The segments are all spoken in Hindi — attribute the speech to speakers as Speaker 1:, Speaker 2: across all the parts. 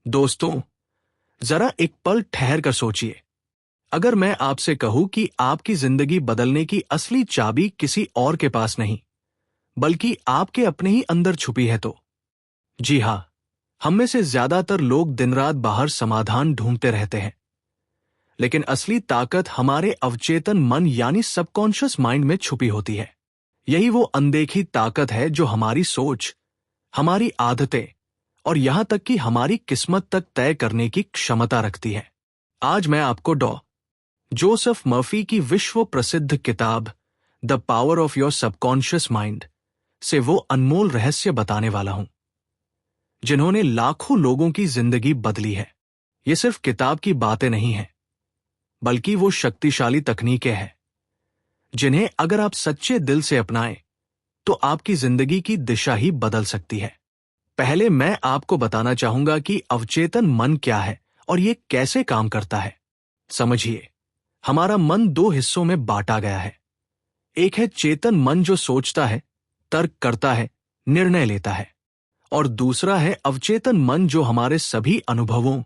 Speaker 1: दोस्तों, जरा एक पल ठहर कर सोचिए। अगर मैं आपसे कहूं कि आपकी जिंदगी बदलने की असली चाबी किसी और के पास नहीं, बल्कि आपके अपने ही अंदर छुपी है तो? जी हां, हम में से ज्यादातर लोग दिन रात बाहर समाधान ढूंढते रहते हैं, लेकिन असली ताकत हमारे अवचेतन मन यानी सबकॉन्शियस माइंड में छुपी होती है। यही वो अनदेखी ताकत है जो हमारी सोच, हमारी आदतें और यहां तक कि हमारी किस्मत तक तय करने की क्षमता रखती है। आज मैं आपको डॉ. जोसेफ मर्फी की विश्व प्रसिद्ध किताब the power of your subconscious mind से वो अनमोल रहस्य बताने वाला हूं, जिन्होंने लाखों लोगों की जिंदगी बदली है। ये सिर्फ किताब की बातें नहीं हैं, बल्कि वो शक्तिशाली तकनीकें हैं, जिन्हें अगर आप सच्चे दिल से अपनाएं, तो आपकी जिंदगी की दिशा ही बदल सकती है। पहले मैं आपको बताना चाहूंगा कि अवचेतन मन क्या है और ये कैसे काम करता है। समझिए, हमारा मन दो हिस्सों में बांटा गया है। एक है चेतन मन जो सोचता है, तर्क करता है, निर्णय लेता है, और दूसरा है अवचेतन मन जो हमारे सभी अनुभवों,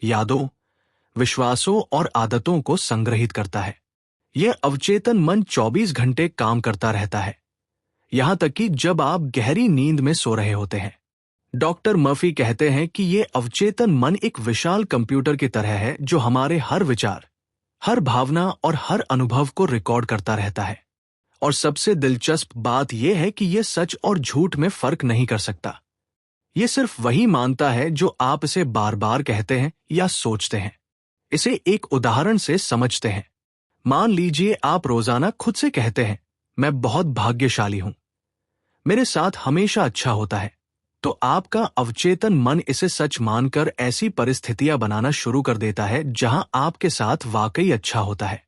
Speaker 1: यादों, विश्वासों और आदतों को संग्रहित करता है। यह अवचेतन मन 24 घंटे काम करता रहता है, यहां तक कि जब आप गहरी नींद में सो रहे होते हैं। डॉक्टर मर्फी कहते हैं कि यह अवचेतन मन एक विशाल कंप्यूटर की तरह है जो हमारे हर विचार, हर भावना और हर अनुभव को रिकॉर्ड करता रहता है। और सबसे दिलचस्प बात यह है कि यह सच और झूठ में फर्क नहीं कर सकता। यह सिर्फ वही मानता है जो आप इसे बार बार कहते हैं या सोचते हैं। इसे एक उदाहरण से समझते हैं। मान लीजिए आप रोजाना खुद से कहते हैं, मैं बहुत भाग्यशाली हूं, मेरे साथ हमेशा अच्छा होता है। तो आपका अवचेतन मन इसे सच मानकर ऐसी परिस्थितियां बनाना शुरू कर देता है जहां आपके साथ वाकई अच्छा होता है।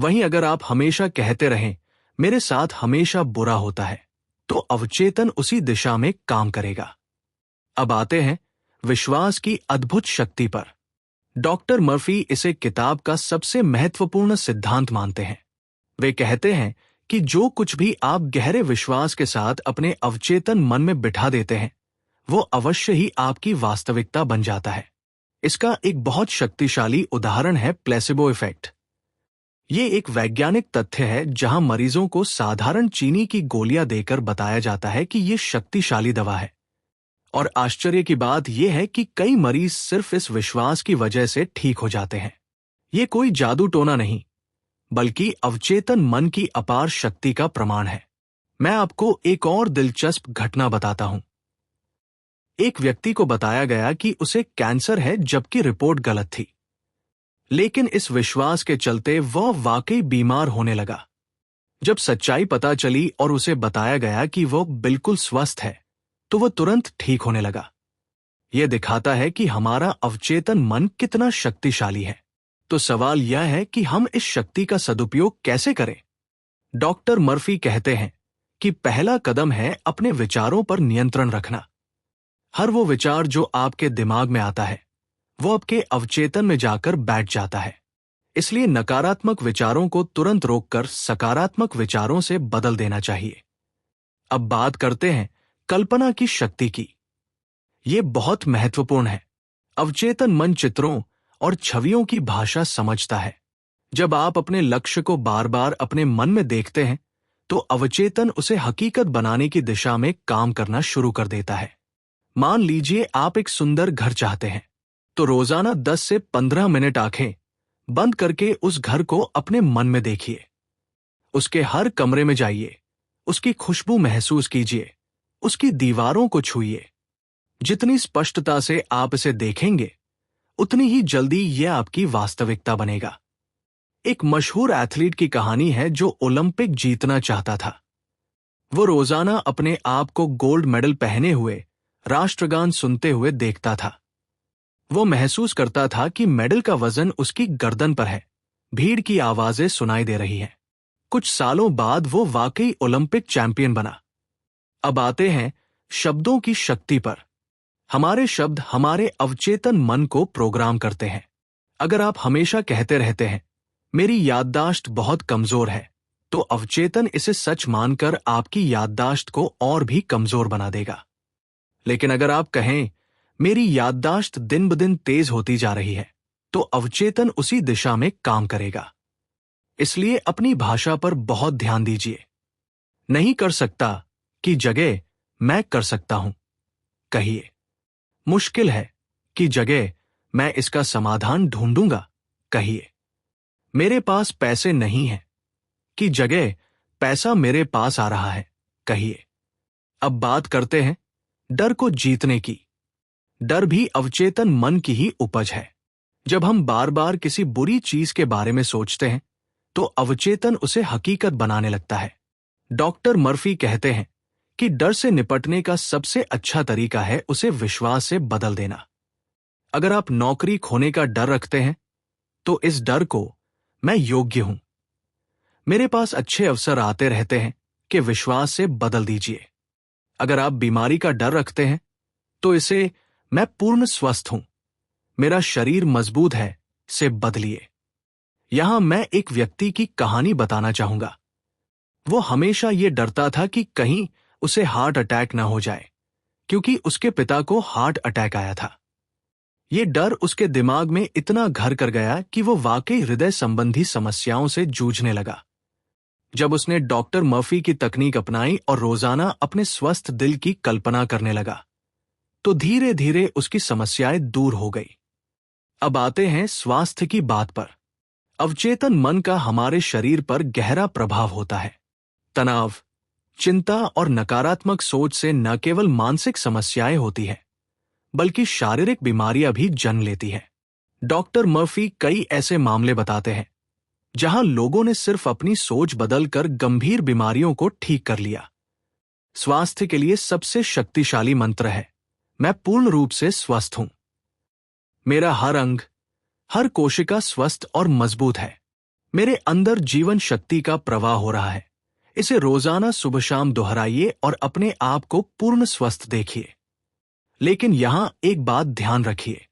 Speaker 1: वहीं अगर आप हमेशा कहते रहें, मेरे साथ हमेशा बुरा होता है, तो अवचेतन उसी दिशा में काम करेगा। अब आते हैं विश्वास की अद्भुत शक्ति पर। डॉक्टर मर्फी इसे किताब का सबसे महत्वपूर्ण सिद्धांत मानते हैं। वे कहते हैं कि जो कुछ भी आप गहरे विश्वास के साथ अपने अवचेतन मन में बिठा देते हैं, वो अवश्य ही आपकी वास्तविकता बन जाता है। इसका एक बहुत शक्तिशाली उदाहरण है प्लेसिबो इफेक्ट। ये एक वैज्ञानिक तथ्य है जहां मरीजों को साधारण चीनी की गोलियां देकर बताया जाता है कि ये शक्तिशाली दवा है। और आश्चर्य की बात यह है कि कई मरीज सिर्फ इस विश्वास की वजह से ठीक हो जाते हैं। ये कोई जादू टोना नहीं, बल्कि अवचेतन मन की अपार शक्ति का प्रमाण है। मैं आपको एक और दिलचस्प घटना बताता हूं। एक व्यक्ति को बताया गया कि उसे कैंसर है, जबकि रिपोर्ट गलत थी। लेकिन इस विश्वास के चलते वह वाकई बीमार होने लगा। जब सच्चाई पता चली और उसे बताया गया कि वह बिल्कुल स्वस्थ है, तो वह तुरंत ठीक होने लगा। यह दिखाता है कि हमारा अवचेतन मन कितना शक्तिशाली है। तो सवाल यह है कि हम इस शक्ति का सदुपयोग कैसे करें। डॉक्टर मर्फी कहते हैं कि पहला कदम है अपने विचारों पर नियंत्रण रखना। हर वो विचार जो आपके दिमाग में आता है, वो आपके अवचेतन में जाकर बैठ जाता है। इसलिए नकारात्मक विचारों को तुरंत रोककर सकारात्मक विचारों से बदल देना चाहिए। अब बात करते हैं कल्पना की शक्ति की। ये बहुत महत्वपूर्ण है। अवचेतन मन चित्रों और छवियों की भाषा समझता है। जब आप अपने लक्ष्य को बार बार अपने मन में देखते हैं, तो अवचेतन उसे हकीकत बनाने की दिशा में काम करना शुरू कर देता है। मान लीजिए आप एक सुंदर घर चाहते हैं, तो रोजाना 10 से 15 मिनट आंखें बंद करके उस घर को अपने मन में देखिए। उसके हर कमरे में जाइए, उसकी खुशबू महसूस कीजिए, उसकी दीवारों को छूइए। जितनी स्पष्टता से आप इसे देखेंगे, उतनी ही जल्दी यह आपकी वास्तविकता बनेगा। एक मशहूर एथलीट की कहानी है जो ओलंपिक जीतना चाहता था। वो रोजाना अपने आप को गोल्ड मेडल पहने हुए राष्ट्रगान सुनते हुए देखता था। वो महसूस करता था कि मेडल का वजन उसकी गर्दन पर है, भीड़ की आवाजें सुनाई दे रही हैं। कुछ सालों बाद वो वाकई ओलंपिक चैंपियन बना। अब आते हैं शब्दों की शक्ति पर। हमारे शब्द हमारे अवचेतन मन को प्रोग्राम करते हैं। अगर आप हमेशा कहते रहते हैं, मेरी याददाश्त बहुत कमजोर है, तो अवचेतन इसे सच मानकर आपकी याददाश्त को और भी कमजोर बना देगा। लेकिन अगर आप कहें, मेरी याददाश्त दिन ब दिन तेज होती जा रही है, तो अवचेतन उसी दिशा में काम करेगा। इसलिए अपनी भाषा पर बहुत ध्यान दीजिए। नहीं कर सकता की जगह मैं कर सकता हूं कहिए। मुश्किल है की जगह मैं इसका समाधान ढूंढूंगा कहिए। मेरे पास पैसे नहीं हैं की जगह पैसा मेरे पास आ रहा है कहिए। अब बात करते हैं डर को जीतने की। डर भी अवचेतन मन की ही उपज है। जब हम बार बार किसी बुरी चीज के बारे में सोचते हैं तो अवचेतन उसे हकीकत बनाने लगता है। डॉक्टर मर्फी कहते हैं कि डर से निपटने का सबसे अच्छा तरीका है उसे विश्वास से बदल देना। अगर आप नौकरी खोने का डर रखते हैं तो इस डर को मैं योग्य हूं, मेरे पास अच्छे अवसर आते रहते हैं कि विश्वास से बदल दीजिए। अगर आप बीमारी का डर रखते हैं तो इसे मैं पूर्ण स्वस्थ हूं, मेरा शरीर मजबूत है से बदलिए। यहां मैं एक व्यक्ति की कहानी बताना चाहूंगा। वो हमेशा ये डरता था कि कहीं उसे हार्ट अटैक न हो जाए, क्योंकि उसके पिता को हार्ट अटैक आया था। ये डर उसके दिमाग में इतना घर कर गया कि वो वाकई हृदय संबंधी समस्याओं से जूझने लगा। जब उसने डॉक्टर मर्फी की तकनीक अपनाई और रोजाना अपने स्वस्थ दिल की कल्पना करने लगा, तो धीरे धीरे उसकी समस्याएं दूर हो गई। अब आते हैं स्वास्थ्य की बात पर। अवचेतन मन का हमारे शरीर पर गहरा प्रभाव होता है। तनाव, चिंता और नकारात्मक सोच से न केवल मानसिक समस्याएं होती है, बल्कि शारीरिक बीमारियां भी जन्म लेती है। डॉक्टर मर्फी कई ऐसे मामले बताते हैं जहां लोगों ने सिर्फ अपनी सोच बदलकर गंभीर बीमारियों को ठीक कर लिया। स्वास्थ्य के लिए सबसे शक्तिशाली मंत्र है, मैं पूर्ण रूप से स्वस्थ हूं। मेरा हर अंग, हर कोशिका स्वस्थ और मजबूत है। मेरे अंदर जीवन शक्ति का प्रवाह हो रहा है। इसे रोजाना सुबह शाम दोहराइए और अपने आप को पूर्ण स्वस्थ देखिए। लेकिन यहां एक बात ध्यान रखिए,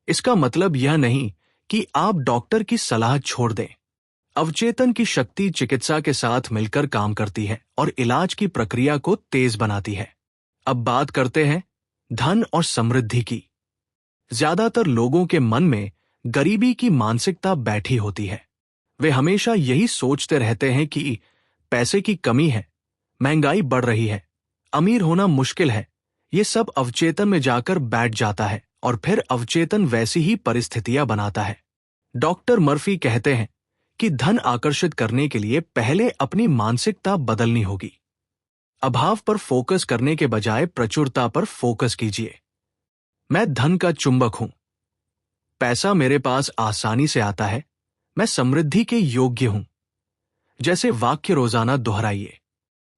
Speaker 1: इसका मतलब यह नहीं कि आप डॉक्टर की सलाह छोड़ दें। अवचेतन की शक्ति चिकित्सा के साथ मिलकर काम करती है और इलाज की प्रक्रिया को तेज बनाती है। अब बात करते हैं धन और समृद्धि की। ज्यादातर लोगों के मन में गरीबी की मानसिकता बैठी होती है। वे हमेशा यही सोचते रहते हैं कि पैसे की कमी है, महंगाई बढ़ रही है, अमीर होना मुश्किल है। ये सब अवचेतन में जाकर बैठ जाता है और फिर अवचेतन वैसी ही परिस्थितियां बनाता है। डॉक्टर मर्फी कहते हैं कि धन आकर्षित करने के लिए पहले अपनी मानसिकता बदलनी होगी। अभाव पर फोकस करने के बजाय प्रचुरता पर फोकस कीजिए। मैं धन का चुंबक हूं, पैसा मेरे पास आसानी से आता है, मैं समृद्धि के योग्य हूं। जैसे वाक्य रोजाना दोहराइए।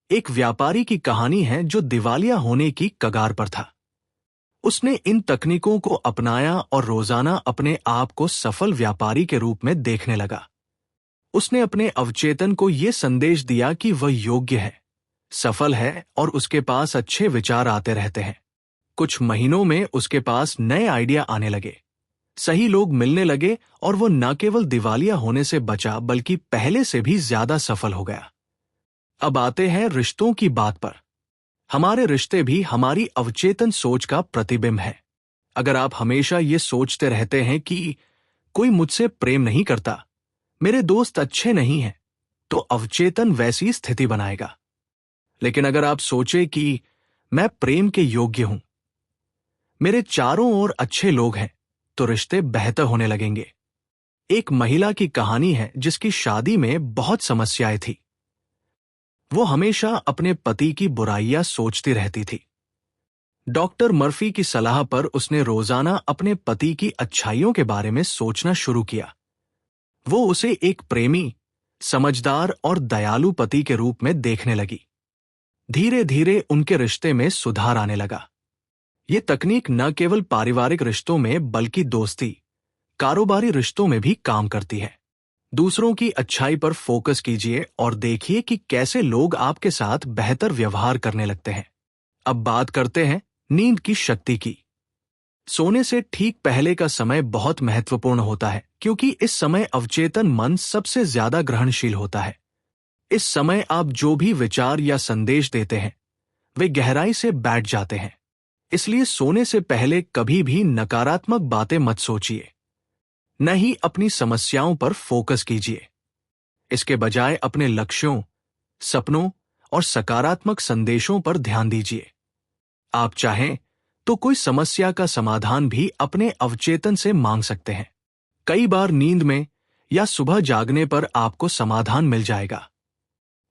Speaker 1: एक व्यापारी की कहानी है जो दिवालिया होने की कगार पर था। उसने इन तकनीकों को अपनाया और रोजाना अपने आप को सफल व्यापारी के रूप में देखने लगा। उसने अपने अवचेतन को यह संदेश दिया कि वह योग्य है, सफल है और उसके पास अच्छे विचार आते रहते हैं। कुछ महीनों में उसके पास नए आइडिया आने लगे, सही लोग मिलने लगे और वो न केवल दिवालिया होने से बचा बल्कि पहले से भी ज्यादा सफल हो गया। अब आते हैं रिश्तों की बात पर। हमारे रिश्ते भी हमारी अवचेतन सोच का प्रतिबिंब है। अगर आप हमेशा ये सोचते रहते हैं कि कोई मुझसे प्रेम नहीं करता, मेरे दोस्त अच्छे नहीं हैं, तो अवचेतन वैसी स्थिति बनाएगा। लेकिन अगर आप सोचे कि मैं प्रेम के योग्य हूं, मेरे चारों ओर अच्छे लोग हैं, तो रिश्ते बेहतर होने लगेंगे। एक महिला की कहानी है जिसकी शादी में बहुत समस्याएं थी। वो हमेशा अपने पति की बुराइयां सोचती रहती थी। डॉक्टर मर्फी की सलाह पर उसने रोजाना अपने पति की अच्छाइयों के बारे में सोचना शुरू किया। वो उसे एक प्रेमी, समझदार और दयालु पति के रूप में देखने लगी। धीरे धीरे उनके रिश्ते में सुधार आने लगा। ये तकनीक न केवल पारिवारिक रिश्तों में बल्कि दोस्ती, कारोबारी रिश्तों में भी काम करती है। दूसरों की अच्छाई पर फोकस कीजिए और देखिए कि कैसे लोग आपके साथ बेहतर व्यवहार करने लगते हैं। अब बात करते हैं नींद की शक्ति की। सोने से ठीक पहले का समय बहुत महत्वपूर्ण होता है, क्योंकि इस समय अवचेतन मन सबसे ज्यादा ग्रहणशील होता है। इस समय आप जो भी विचार या संदेश देते हैं, वे गहराई से बैठ जाते हैं। इसलिए सोने से पहले कभी भी नकारात्मक बातें मत सोचिए, न ही अपनी समस्याओं पर फोकस कीजिए। इसके बजाय अपने लक्ष्यों, सपनों और सकारात्मक संदेशों पर ध्यान दीजिए। आप चाहें तो कोई समस्या का समाधान भी अपने अवचेतन से मांग सकते हैं। कई बार नींद में या सुबह जागने पर आपको समाधान मिल जाएगा।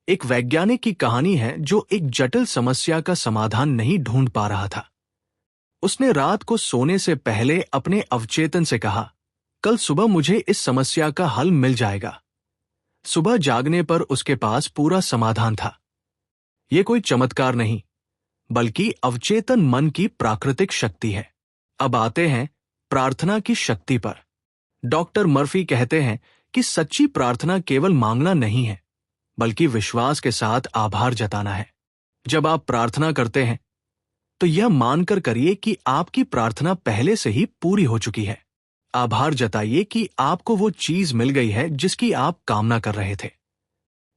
Speaker 1: एक वैज्ञानिक की कहानी है जो एक जटिल समस्या का समाधान नहीं ढूंढ पा रहा था। उसने रात को सोने से पहले अपने अवचेतन से कहा, कल सुबह मुझे इस समस्या का हल मिल जाएगा। सुबह जागने पर उसके पास पूरा समाधान था। यह कोई चमत्कार नहीं, बल्कि अवचेतन मन की प्राकृतिक शक्ति है। अब आते हैं प्रार्थना की शक्ति पर। डॉक्टर मर्फी कहते हैं कि सच्ची प्रार्थना केवल मांगना नहीं है, बल्कि विश्वास के साथ आभार जताना है। जब आप प्रार्थना करते हैं तो यह मानकर करिए कि आपकी प्रार्थना पहले से ही पूरी हो चुकी है। आभार जताइए कि आपको वो चीज मिल गई है जिसकी आप कामना कर रहे थे।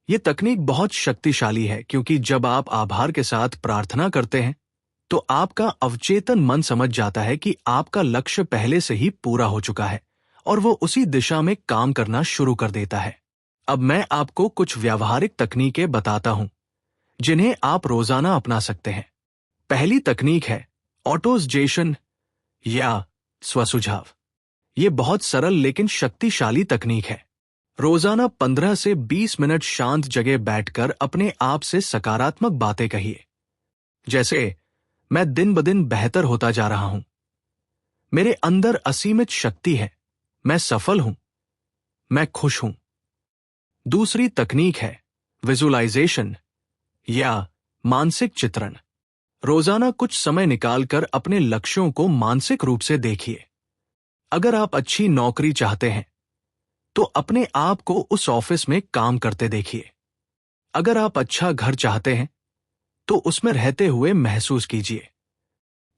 Speaker 1: यह तकनीक बहुत शक्तिशाली है, क्योंकि जब आप आभार के साथ प्रार्थना करते हैं तो आपका अवचेतन मन समझ जाता है कि आपका लक्ष्य पहले से ही पूरा हो चुका है और वो उसी दिशा में काम करना शुरू कर देता है। अब मैं आपको कुछ व्यावहारिक तकनीकें बताता हूं जिन्हें आप रोजाना अपना सकते हैं। पहली तकनीक है ऑटोसजेशन या स्वसुझाव। ये बहुत सरल लेकिन शक्तिशाली तकनीक है। रोजाना 15 से 20 मिनट शांत जगह बैठकर अपने आप से सकारात्मक बातें कहिए, जैसे मैं दिन ब दिन बेहतर होता जा रहा हूं, मेरे अंदर असीमित शक्ति है, मैं सफल हूं, मैं खुश हूं। दूसरी तकनीक है विजुअलाइजेशन या मानसिक चित्रण। रोजाना कुछ समय निकालकर अपने लक्ष्यों को मानसिक रूप से देखिए। अगर आप अच्छी नौकरी चाहते हैं तो अपने आप को उस ऑफिस में काम करते देखिए। अगर आप अच्छा घर चाहते हैं तो उसमें रहते हुए महसूस कीजिए।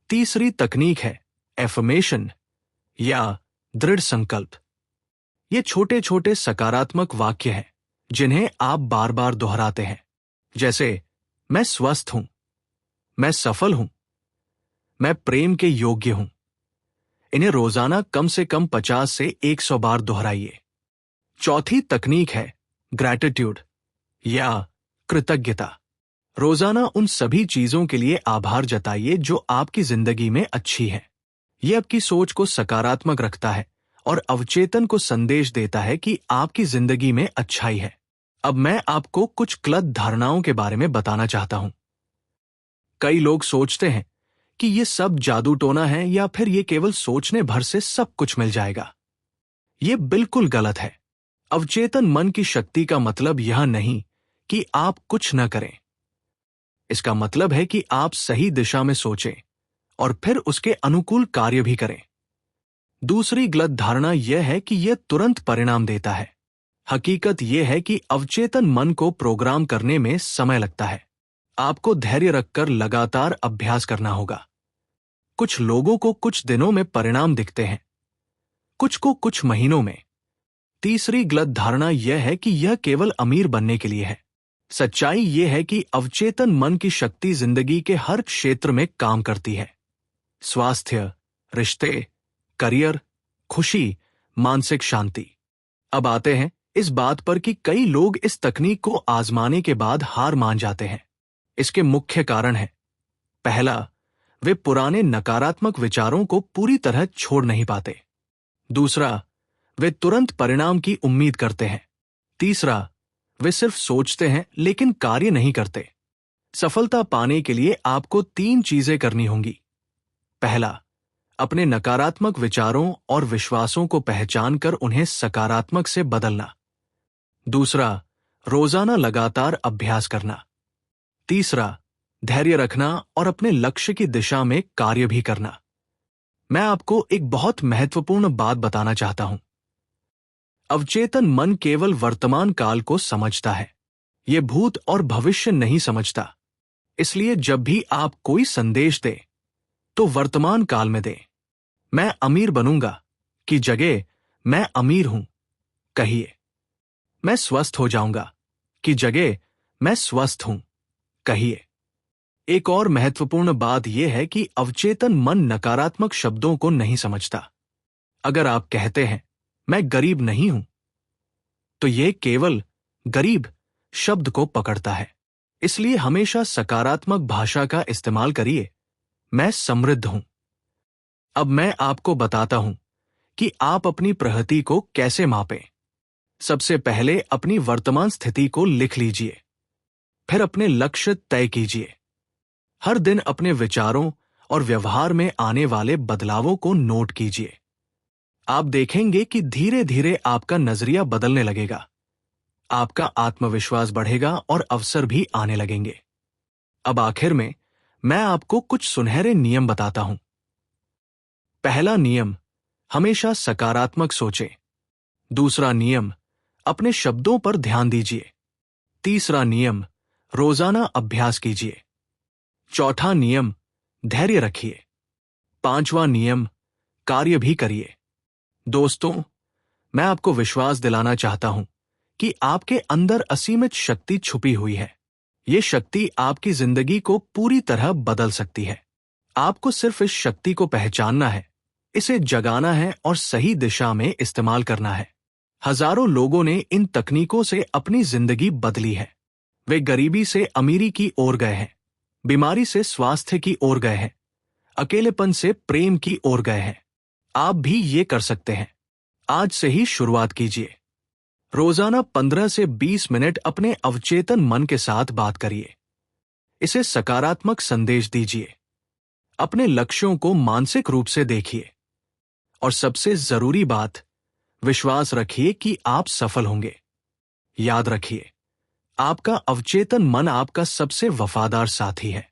Speaker 1: तीसरी तकनीक है एफर्मेशन या दृढ़ संकल्प। ये छोटे छोटे सकारात्मक वाक्य हैं जिन्हें आप बार बार दोहराते हैं, जैसे मैं स्वस्थ हूं, मैं सफल हूं, मैं प्रेम के योग्य हूं। इन्हें रोजाना कम से कम 50 से 100 बार दोहराइए। चौथी तकनीक है ग्रैटिट्यूड या कृतज्ञता। रोजाना उन सभी चीजों के लिए आभार जताइए जो आपकी जिंदगी में अच्छी है। यह आपकी सोच को सकारात्मक रखता है और अवचेतन को संदेश देता है कि आपकी जिंदगी में अच्छाई है। अब मैं आपको कुछ गलत धारणाओं के बारे में बताना चाहता हूं। कई लोग सोचते हैं कि ये सब जादू टोना है या फिर ये केवल सोचने भर से सब कुछ मिल जाएगा। ये बिल्कुल गलत है। अवचेतन मन की शक्ति का मतलब यह नहीं कि आप कुछ न करें। इसका मतलब है कि आप सही दिशा में सोचें और फिर उसके अनुकूल कार्य भी करें। दूसरी गलत धारणा यह है कि यह तुरंत परिणाम देता है। हकीकत यह है कि अवचेतन मन को प्रोग्राम करने में समय लगता है। आपको धैर्य रखकर लगातार अभ्यास करना होगा। कुछ लोगों को कुछ दिनों में परिणाम दिखते हैं, कुछ को कुछ महीनों में। तीसरी गलत धारणा यह है कि यह केवल अमीर बनने के लिए है। सच्चाई यह है कि अवचेतन मन की शक्ति जिंदगी के हर क्षेत्र में काम करती है। स्वास्थ्य, रिश्ते, करियर, खुशी, मानसिक शांति। अब आते हैं इस बात पर कि कई लोग इस तकनीक को आजमाने के बाद हार मान जाते हैं। इसके मुख्य कारण हैं, पहला, वे पुराने नकारात्मक विचारों को पूरी तरह छोड़ नहीं पाते। दूसरा, वे तुरंत परिणाम की उम्मीद करते हैं। तीसरा, वे सिर्फ सोचते हैं लेकिन कार्य नहीं करते। सफलता पाने के लिए आपको 3 चीजें करनी होंगी। पहला, अपने नकारात्मक विचारों और विश्वासों को पहचानकर उन्हें सकारात्मक से बदलना। दूसरा, रोजाना लगातार अभ्यास करना। तीसरा, धैर्य रखना और अपने लक्ष्य की दिशा में कार्य भी करना। मैं आपको एक बहुत महत्वपूर्ण बात बताना चाहता हूं। अवचेतन मन केवल वर्तमान काल को समझता है। यह भूत और भविष्य नहीं समझता। इसलिए जब भी आप कोई संदेश दें तो वर्तमान काल में दें। मैं अमीर बनूंगा की जगह मैं अमीर हूं कहिए। मैं स्वस्थ हो जाऊंगा की जगह मैं स्वस्थ हूं कहिए। एक और महत्वपूर्ण बात यह है कि अवचेतन मन नकारात्मक शब्दों को नहीं समझता। अगर आप कहते हैं मैं गरीब नहीं हूं, तो यह केवल गरीब शब्द को पकड़ता है। इसलिए हमेशा सकारात्मक भाषा का इस्तेमाल करिए। मैं समृद्ध हूं। अब मैं आपको बताता हूं कि आप अपनी प्रगति को कैसे मापें। सबसे पहले अपनी वर्तमान स्थिति को लिख लीजिए, फिर अपने लक्ष्य तय कीजिए। हर दिन अपने विचारों और व्यवहार में आने वाले बदलावों को नोट कीजिए। आप देखेंगे कि धीरे धीरे आपका नजरिया बदलने लगेगा। आपका आत्मविश्वास बढ़ेगा और अवसर भी आने लगेंगे। अब आखिर में मैं आपको कुछ सुनहरे नियम बताता हूं। पहला नियम, हमेशा सकारात्मक सोचें। दूसरा नियम, अपने शब्दों पर ध्यान दीजिए। तीसरा नियम, रोजाना अभ्यास कीजिए। चौथा नियम, धैर्य रखिए। पांचवा नियम, कार्य भी करिए। दोस्तों, मैं आपको विश्वास दिलाना चाहता हूं कि आपके अंदर असीमित शक्ति छुपी हुई है। ये शक्ति आपकी जिंदगी को पूरी तरह बदल सकती है। आपको सिर्फ इस शक्ति को पहचानना है, इसे जगाना है और सही दिशा में इस्तेमाल करना है। हजारों लोगों ने इन तकनीकों से अपनी जिंदगी बदली है। वे गरीबी से अमीरी की ओर गए हैं, बीमारी से स्वास्थ्य की ओर गए हैं, अकेलेपन से प्रेम की ओर गए हैं। आप भी ये कर सकते हैं। आज से ही शुरुआत कीजिए। रोजाना 15 से 20 मिनट अपने अवचेतन मन के साथ बात करिए। इसे सकारात्मक संदेश दीजिए। अपने लक्ष्यों को मानसिक रूप से देखिए। और सबसे जरूरी बात, विश्वास रखिए कि आप सफल होंगे। याद रखिए, आपका अवचेतन मन आपका सबसे वफादार साथी है।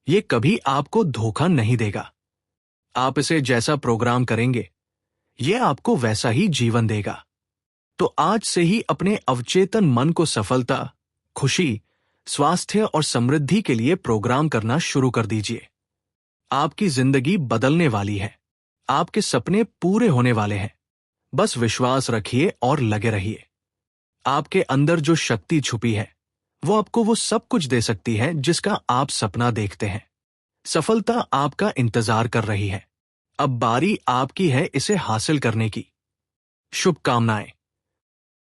Speaker 1: ये कभी आपको धोखा नहीं देगा। आप इसे जैसा प्रोग्राम करेंगे, यह आपको वैसा ही जीवन देगा। तो आज से ही अपने अवचेतन मन को सफलता, खुशी, स्वास्थ्य और समृद्धि के लिए प्रोग्राम करना शुरू कर दीजिए। आपकी जिंदगी बदलने वाली है। आपके सपने पूरे होने वाले हैं। बस विश्वास रखिए और लगे रहिए। आपके अंदर जो शक्ति छुपी है, वो आपको वो सब कुछ दे सकती है जिसका आप सपना देखते हैं। सफलता आपका इंतजार कर रही है। अब बारी आपकी है इसे हासिल करने की। शुभकामनाएं।